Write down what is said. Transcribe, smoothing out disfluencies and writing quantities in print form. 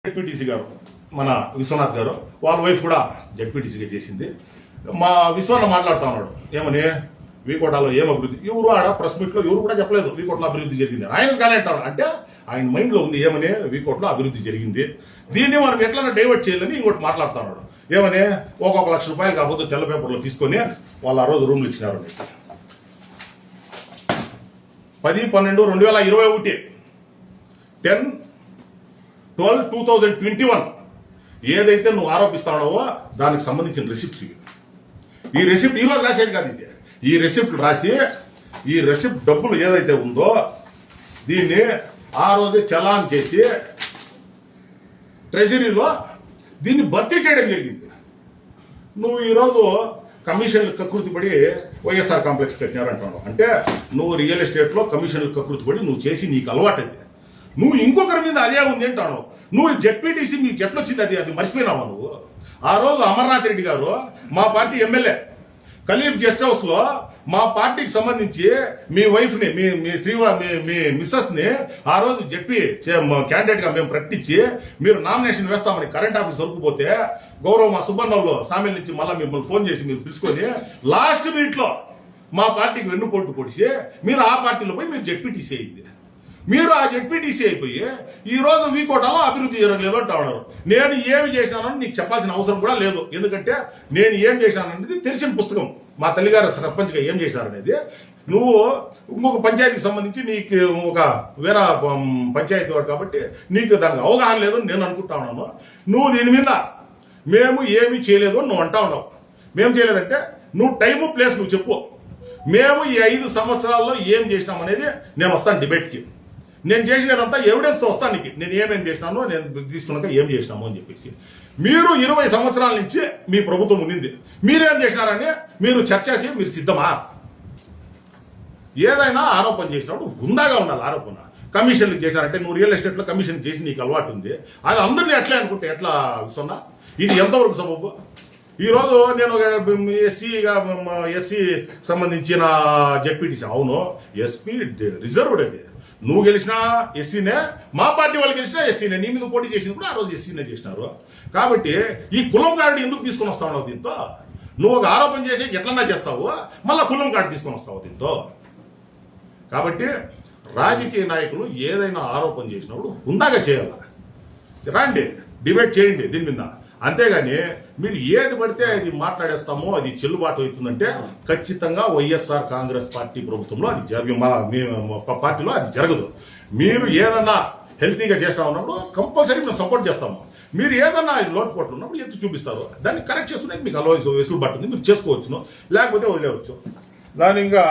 ZPTC గారు మన విశ్వనాథ్ గారు వాళ్ళ వైఫ్ కూడా జెడ్పీటీసీగా చేసింది. మా విశ్వనాథ్ మాట్లాడుతూ ఉన్నాడు ఏమని వీకోటలో ఏం అభివృద్ధి ఎవరు ఆడ ప్రెస్ మీట్లో ఎవరు కూడా చెప్పలేదు వీకోటలో అభివృద్ధి జరిగింది. ఆయన కానీ అంటాడు అంటే ఆయన మైండ్లో ఉంది ఏమని వీకోటలో అభివృద్ధి జరిగింది, దీన్ని మనం ఎట్లా డైవర్ట్ చేయాలని ఇంకోటి మాట్లాడుతూ ఉన్నాడు. ఏమని ఒక్కొక్క ₹1,00,000 కాకపోతే తెల్ల పేపర్లో తీసుకొని వాళ్ళు ఆ రోజు రూమ్లు ఇచ్చినారు. 10/12/2021 10/12/2021 ఏదైతే నువ్వు ఆరోపిస్తావో దానికి సంబంధించిన రిసిప్ట్స్ ఇవి. ఈ రెసిప్ట్ ఈరోజు రాసేది కాదు, ఇది ఈ రెసిప్ట్ రాసి ఈ రెసిప్ట్ డబ్బులు ఏదైతే ఉందో దీన్ని ఆ రోజే చలాన్ చేసి ట్రెజరీలో దీన్ని భర్తీ చేయడం జరిగింది. నువ్వు ఈరోజు కమిషన్లు కకృతిపడి వైఎస్ఆర్ కాంప్లెక్స్ కట్టినారంటున్నావు అంటే నువ్వు రియల్ ఎస్టేట్లో కమిషన్లు కకృతిపడి నువ్వు చేసి నీకు అలవాటైంది. నువ్వు ఇంకొకరి మీద అదే ఉంది అంటాను. నువ్వు జెడ్పీటీసీ మీకు ఎట్లొచ్చింది అది మర్చిపోయినావా నువ్వు? ఆ రోజు అమర్నాథ్ రెడ్డి గారు మా పార్టీ ఎమ్మెల్యే ఖలీఫ్ గెస్ట్ హౌస్ లో మా పార్టీకి సంబంధించి మీ వైఫ్ ని మీ మిస్సెస్ ని ఆ రోజు చెప్పి క్యాండిడేట్ గా మేము ప్రకటించి మీరు నామినేషన్ వేస్తామని కరెంట్ ఆఫీస్ వరకుపోతే గౌరవ మా సుబ్బన్నోళ్ళు సామిల్ నుంచి మళ్ళీ మిమ్మల్ని ఫోన్ చేసి మీరు పిలుచుకొని లాస్ట్ మినిట్ లో మా పార్టీకి వెన్నుపోటు పొడిచి మీరు ఆ పార్టీలో పోయి మీరు జెడ్పీటీసీ అయింది. మీరు ఆ జెడ్పీటీసీ అయిపోయి ఈ రోజు వీకోటలో అభివృద్ధి జరగలేదు అంటా ఉన్నారు. నేను ఏమి చేసినానని నీకు చెప్పాల్సిన అవసరం కూడా లేదు, ఎందుకంటే నేను ఏం చేశాననేది తెలిసిన పుస్తకం. మా తల్లిగారు సర్పంచ్గా ఏం చేశారనేది నువ్వు ఇంకొక పంచాయతీకి సంబంధించి నీకు ఒక వేరే పంచాయతీ వాడు కాబట్టి నీకు దానికి అవగాహన లేదు నేను అనుకుంటా ఉన్నాను. నువ్వు దీని మీద మేము ఏమీ చేయలేదు అని నువ్వు అంటా ఉన్నావు. మేము చేయలేదంటే నువ్వు టైము ప్లేస్ నువ్వు చెప్పు. మేము ఈ 5 సంవత్సరాల్లో ఏం చేసినామనేది నేను వస్తాను డిబేట్కి. నేను చేసినదంతా ఎవిడెన్స్తో వస్తాను నీకు. నేను ఏమేమి చేసినానో నేను తీసుకున్నాక ఏం చేసినామో అని చెప్పేసి. మీరు 20 సంవత్సరాల నుంచి మీ ప్రభుత్వం ఉండింది, మీరేం చేసినారని మీరు చర్చకి మీరు సిద్ధమా? ఏదైనా ఆరోపణ చేసినప్పుడు హుందాగా ఉండాలి ఆరోపణ. కమిషన్లు చేశారంటే నువ్వు రియల్ ఎస్టేట్లో కమిషన్ చేసి నీకు అలవాటు ఉంది, అది అందరినీ ఎట్లా అనుకుంటే ఎట్లా విస్తున్నా? ఇది ఎంతవరకు సబబు? ఈరోజు నేను ఎస్సీ సంబంధించిన జెడ్పీటీసీ అవును ఎస్పీ రిజర్వ్డ్ అది. నువ్వు గెలిచినా ఎస్సీనే, మా పార్టీ వాళ్ళు గెలిచినా ఎస్సీనే. నీ మీద పోటీ చేసింది కూడా ఆ రోజు ఎస్సీనే చేసినారు. కాబట్టి ఈ కులం కార్డు ఎందుకు తీసుకొని వస్తా ఉన్నావు దీంతో? నువ్వు ఒక ఆరోపణ చేసి ఎట్లన్నా చేస్తావు, మళ్ళీ కులం కార్డు తీసుకొని వస్తావు దీంతో. కాబట్టి రాజకీయ నాయకులు ఏదైనా ఆరోపణ చేసినప్పుడు హుందాగా చేయాలి. రండి డిబేట్ చేయండి దీని మీద. అంతేగాని మీరు ఏది పడితే అది మాట్లాడేస్తామో అది చెల్లుబాటు అవుతుందంటే ఖచ్చితంగా వైఎస్ఆర్ కాంగ్రెస్ పార్టీ ప్రభుత్వంలో అది మా పార్టీలో అది జరగదు. మీరు ఏదన్నా హెల్తీగా చేస్తా ఉన్నప్పుడు కంపల్సరీ మేము సపోర్ట్ చేస్తాము. మీరు ఏదన్నా లోటుపాట్లు ఉన్నప్పుడు ఎత్తు చూపిస్తారు, దాన్ని కరెక్ట్ చేసుకునే మీకు వెసులుబాటు ఉంది, మీరు చేసుకోవచ్చును, లేకపోతే వదిలేవచ్చు. దాని ఇంకా